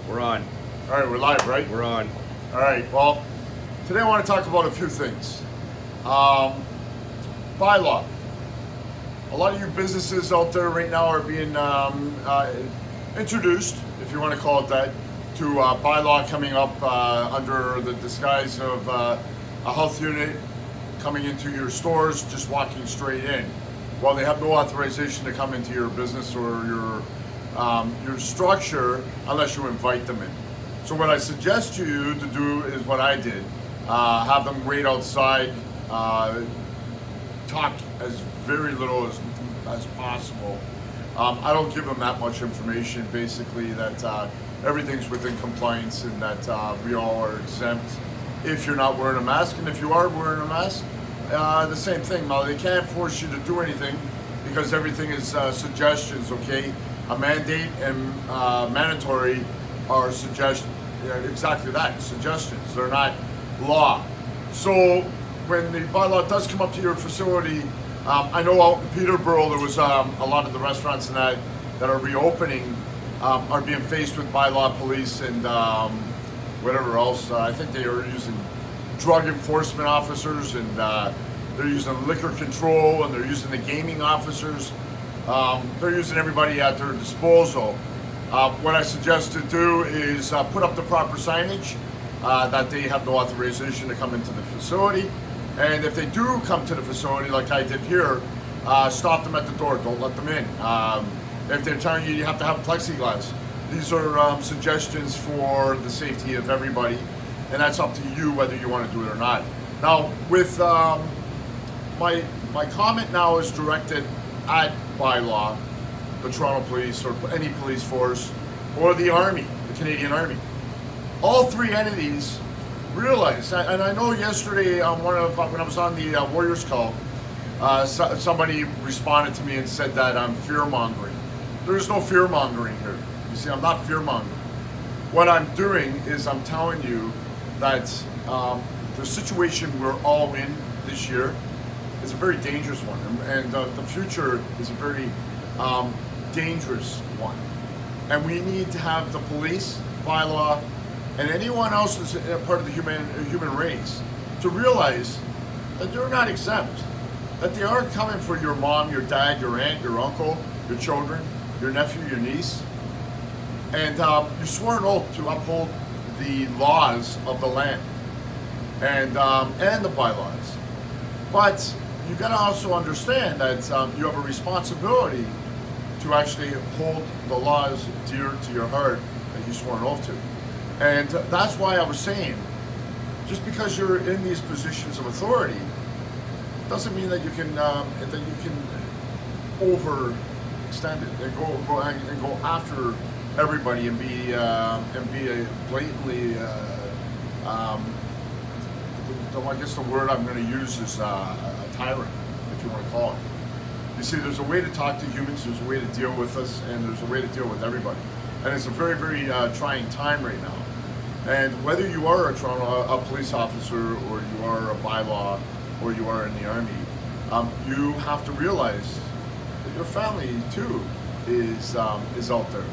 We're on. All right, we're live, right? We're on. All right, well, today I want to talk about a few things. Bylaw. A lot of you businesses out there right now are being introduced, if you want to call it that, to bylaw coming up under the disguise of a health unit coming into your stores, just walking straight in. Well, they have no authorization to come into your business or your structure unless you invite them in. So what I suggest to you to do is what I did. Have them wait outside, talk as very little as possible. I don't give them that much information, basically that everything's within compliance and that we all are exempt if you're not wearing a mask. And if you are wearing a mask, the same thing. Now, they can't force you to do anything because everything is suggestions, okay? A mandate and mandatory are suggestions. Exactly that, suggestions. They're not law. So when the bylaw does come up to your facility, I know out in Peterborough there was a lot of the restaurants and that are reopening are being faced with bylaw police and whatever else. I think they are using drug enforcement officers and they're using liquor control and they're using the gaming officers. They're using everybody at their disposal. What I suggest to do is put up the proper signage that they have no authorization to come into the facility. And if they do come to the facility, like I did here, stop them at the door. Don't let them in. If they're telling you you have to have plexiglass, these are suggestions for the safety of everybody. And that's up to you whether you want to do it or not. Now, with my comment now is directed at bylaw, the Toronto Police or any police force, or the Army, the Canadian Army. All three entities realize, and I know yesterday when I was on the Warriors call, somebody responded to me and said that I'm fear-mongering. There is no fear-mongering here. You see, I'm not fear-mongering. What I'm doing is I'm telling you that the situation we're all in this year is a very dangerous one, and the future is a very dangerous one. And we need to have the police, bylaw, and anyone else that's a part of the human race to realize that they're not exempt, that they are coming for your mom, your dad, your aunt, your uncle, your children, your nephew, your niece. And you swore an oath to uphold the laws of the land and the bylaws. But you got to also understand that you have a responsibility to actually hold the laws dear to your heart that you swore an oath to. And that's why I was saying, just because you're in these positions of authority, doesn't mean that you can overextend it and go after everybody and be a blatantly. I guess the word I'm going to use is a tyrant, if you want to call it. You see, there's a way to talk to humans, there's a way to deal with us, and there's a way to deal with everybody. And it's a very, very trying time right now. And whether you are a police officer, or you are a bylaw, or you are in the Army, you have to realize that your family too is out there,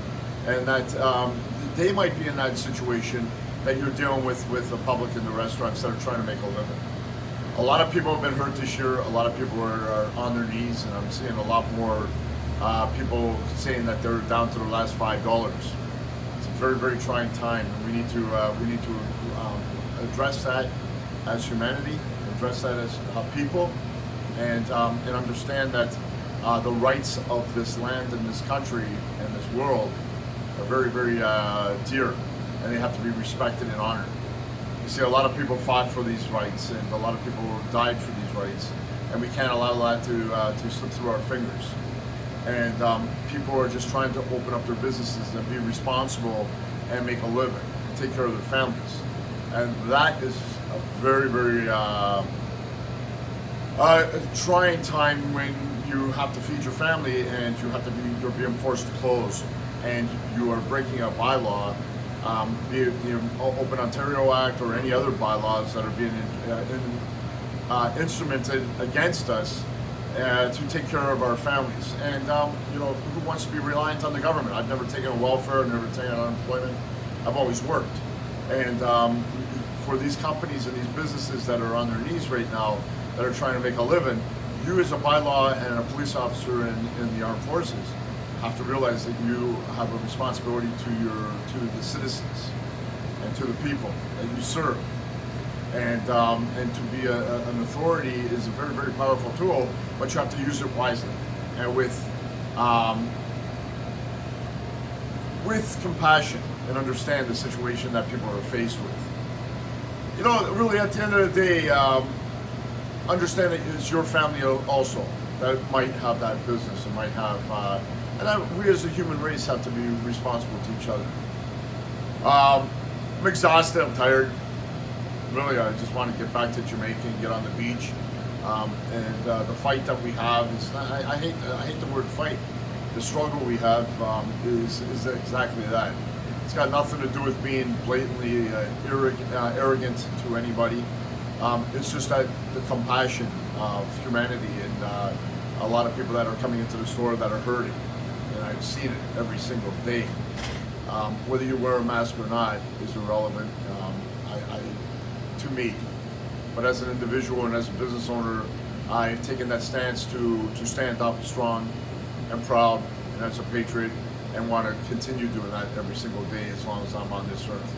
and that they might be in that situation that you're dealing with the public in the restaurants that are trying to make a living. A lot of people have been hurt this year. A lot of people are on their knees, and I'm seeing a lot more people saying that they're down to their last $5. It's a very, very trying time, and we need to address that as humanity, address that as people, and understand that the rights of this land and this country and this world are very, very dear, and they have to be respected and honored. You see, a lot of people fought for these rights, and a lot of people died for these rights, and we can't allow that to slip through our fingers. And people are just trying to open up their businesses and be responsible and make a living and take care of their families. And that is a very, very trying time when you have to feed your family and you're being forced to close, and you are breaking a bylaw. Be it the Open Ontario Act or any other bylaws that are being instrumented against us to take care of our families. And who wants to be reliant on the government? I've never taken a welfare, I've never taken unemployment. I've always worked. And for these companies and these businesses that are on their knees right now, that are trying to make a living, you as a bylaw and a police officer in the armed forces have to realize that you have a responsibility to the citizens and to the people that you serve. And to be an authority is a very, very powerful tool, but you have to use it wisely and with compassion, and understand the situation that people are faced with. You know, really at the end of the day, understand that it's your family also that might have that business and might have, and that we as a human race have to be responsible to each other. I'm exhausted, I'm tired. Really, I just want to get back to Jamaica and get on the beach. The fight that we have is, I hate the word fight. The struggle we have is exactly that. It's got nothing to do with being blatantly arrogant to anybody. It's just that the compassion of humanity and a lot of people that are coming into the store that are hurting. And I've seen it every single day. Whether you wear a mask or not is irrelevant to me. But as an individual and as a business owner, I've taken that stance to stand up strong and proud and as a patriot, and want to continue doing that every single day as long as I'm on this earth.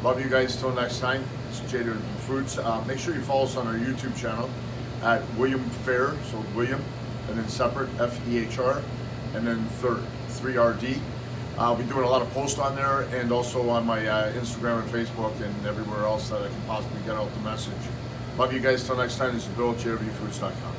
Love you guys. Till next time. It's Jader Fruits. Make sure you follow us on our YouTube channel at William Fair, so William, and then separate F-E-H-R, and then third, 3RD. I'll be doing a lot of posts on there, and also on my Instagram and Facebook and everywhere else that I can possibly get out the message. Love you guys. Till next time. This is Bill at JRVFruits.com.